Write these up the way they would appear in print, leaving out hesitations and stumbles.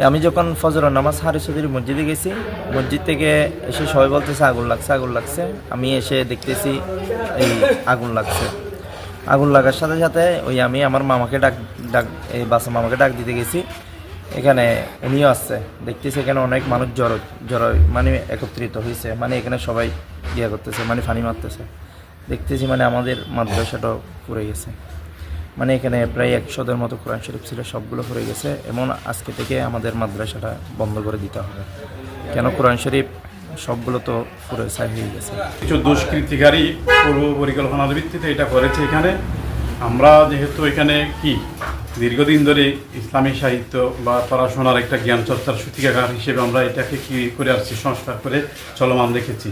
আমি যখন ফজরের নামাজ হারি চৌধুরী মসজিদে গেছি, মসজিদ থেকে এসে সবাই বলতেছে আগুন লাগছে আগুন লাগছে। আমি এসে দেখতেছি এই আগুন লাগছে। আগুন লাগার সাথে সাথে আমি আমার মামাকে ডাক এই বাসা মামাকে ডাক দিতে গেছি। এখানে উনিও আসছে, দেখতেছি এখানে অনেক মানুষ জড়ো মানে একত্রিত হয়েছে, মানে এখানে সবাই ইয়া করতেছে, মানে পানি মারতেছে। দেখতেছি মানে আমাদের মাদ্রাসাটাও পুড়ে গেছে, মানে এখানে প্রায় 100-র মতো কোরআন শরীফ ছিল, সবগুলো পড়ে গেছে। এমন আজকে থেকে আমাদের মাদ্রাসাটা বন্ধ করে দিতে হবে, কেন কোরআন শরীফ সবগুলো তো পুরো ছাই হয়ে গেছে। কিছু দুষ্কৃতিকারী পূর্ব পরিকল্পনার ভিত্তিতে এটা করেছে। এখানে আমরা যেহেতু এখানে দীর্ঘদিন ধরে ইসলামী সাহিত্য বা পড়াশোনার একটা জ্ঞান চর্চার সূতিকাগার হিসেবে আমরা এটাকে কী করে আসছি, সংস্কার করে চলমান দেখেছি,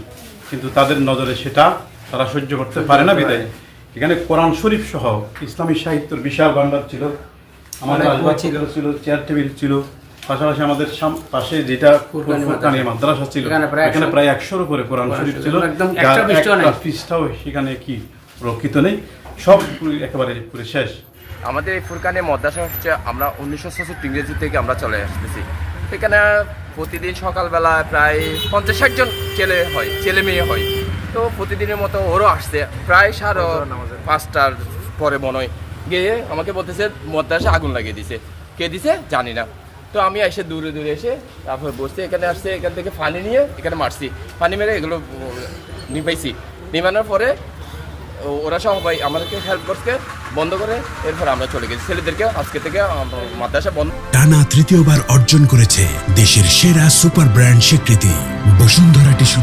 কিন্তু তাদের নজরে সেটা তারা সহ্য করতে পারে না। বিদায় এখানে কোরআন শরীফ সহ ইসলামী সাহিত্যের বিশাল ভান্ডার ছিল, আমাদের ছিল, চেয়ার টেবিল ছিল, পাশাপাশি আমাদের পাশে যেটা ফুরকানি মাদ্রাসা ছিল, এখানে প্রায় 100-র উপরে কোরআন শরীফ ছিল, পৃষ্ঠাও সেখানে রক্ষিত নেই, সব একেবারে পুরো শেষ। আমাদের এই ফুরকানি মাদ্রাসা হচ্ছে আমরা 1966 ইংরেজি থেকে আমরা চলে আসতেছি। এখানে প্রতিদিন সকালবেলা প্রায় 50-60 জন ছেলে মেয়ে হয়। তো প্রতিদিনের মতো ওরও আসছে, প্রায় 5:30 পরে মনে হয় গিয়ে আমাকে বলতেছে মাদ্রাসা আগুন লাগিয়ে দিছে। কে দিছে জানি না। তো আমি এসে দূরে এসে তারপর বসছি, এখানে আসছে, এখান থেকে পানি নিয়ে এখানে মারছি, পানি মেরে এগুলো নিভাইছি। নিভানোর পরে ওরা সবাই আমাদেরকে হেল্প করতে বন্ধ করে এরপর আমরা চলে গেছি। ছেলেদেরকে আজকে থেকে মাদ্রাসা বন্ধ। টানা তৃতীয়বার অর্জন করেছে দেশের সেরা সুপার ব্র্যান্ড স্বীকৃতি বসুন্ধরা টিস্যু।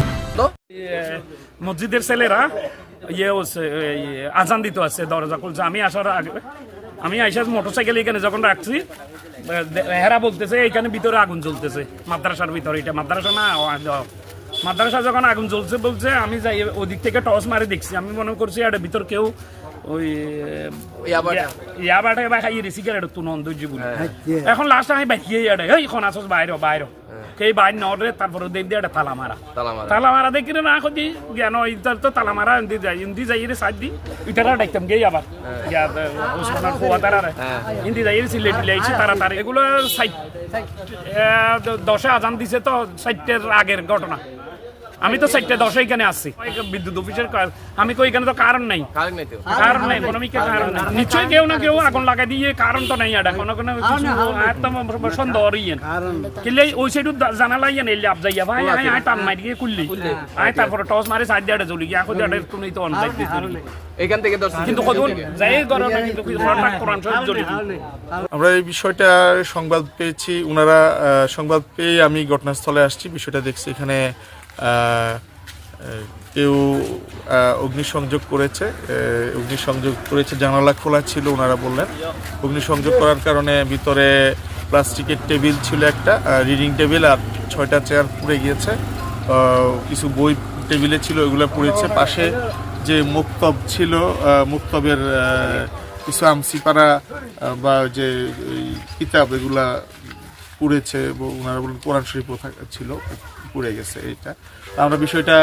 মসজিদের ছেলেরা আজান দিতে আসছে, দরজা খুলছে। আমি আইসা মোটরসাইকেল এখানে যখন রাখছি, হেরা বলতেছে এখানে ভিতরে আগুন জ্বলতেছে, মাদ্রাসার ভিতরে। এটা মাদ্রাসা না, মাদ্রাসা যখন আগুন জ্বলছে বলছে, আমি যাই ওদিক থেকে টর্চ মারে দেখছি। আমি মনে করছি এটা ভিতর কেউ এখন লাস্ট আমি বাইকে এখন আসস বাইরে কে বাইর নরে, তারপরে দেখ দিয়ে তালা মারা দেখি না খুঁজি জ্ঞান তো তালা মারা হিন্দি যাই রে সাইড দি ইটারা দেখতাম গেই আবার খোয়া তারা হিন্দি যাই সিলেট লাইছি তাড়াতাড়ি। এগুলো 10-এ আজান দিছে, তো 4-টের আগের ঘটনা। আমি তো 4:10 এখানে আসছি বিদ্যুৎ অফিসের। আমি কই এখানে তো কারণ নাই, কারণ নাই, ইকোনমিক কারণ নাই। নিশ্চয়ই কেউ না কেউ আগুন লাগাই দিয়ে, কারণ তো নাই। এটা কোনো কিছু একদম সন্দেহ ইয়েন কিনলে ওই সাইড জানালা ইয়েন এলে আপ যাইয়া ভাই আয় টান মারি গিয়ে খুললি আয়, তারপরে টস মারে সাইড দিয়ে জ্বলি গিয়ে এখন তুমি তো অনলাইন এখান থেকে কিন্তু কতক্ষণ যাই ধরো না, কিন্তু কোরআন শরীফ জ্বলি। আমরা এই বিষয়টা সংবাদ পেয়েছি, ওনারা সংবাদ পেয়ে আমি ঘটনাস্থলে আসছি, বিষয়টা দেখছি। এখানে কেউ অগ্নিসংযোগ করেছে, জানালা খোলা ছিল ওনারা বললেন। অগ্নিসংযোগ করার কারণে ভিতরে প্লাস্টিকের টেবিল ছিল, একটা রিডিং টেবিল, আর 6টা চেয়ার পুড়ে গিয়েছে। কিছু বই টেবিলে ছিল, ওইগুলো পুড়েছে। পাশে যে মুক্তব ছিল, মুক্তবের কিছু আমসিপাড়া বা যে কিতাব, এগুলা পুড়েছে। ওনারা বলেন কোরআন শরীফ ছিল, পুড়ে গেছে। এইটা আমরা বিষয়টা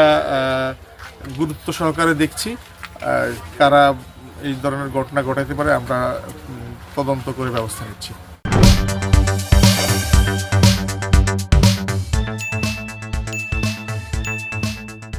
গুরুত্ব সহকারে দেখছি। কারা এই ধরনের ঘটনা ঘটাতে পারে আমরা তদন্ত করে ব্যবস্থা নিচ্ছি।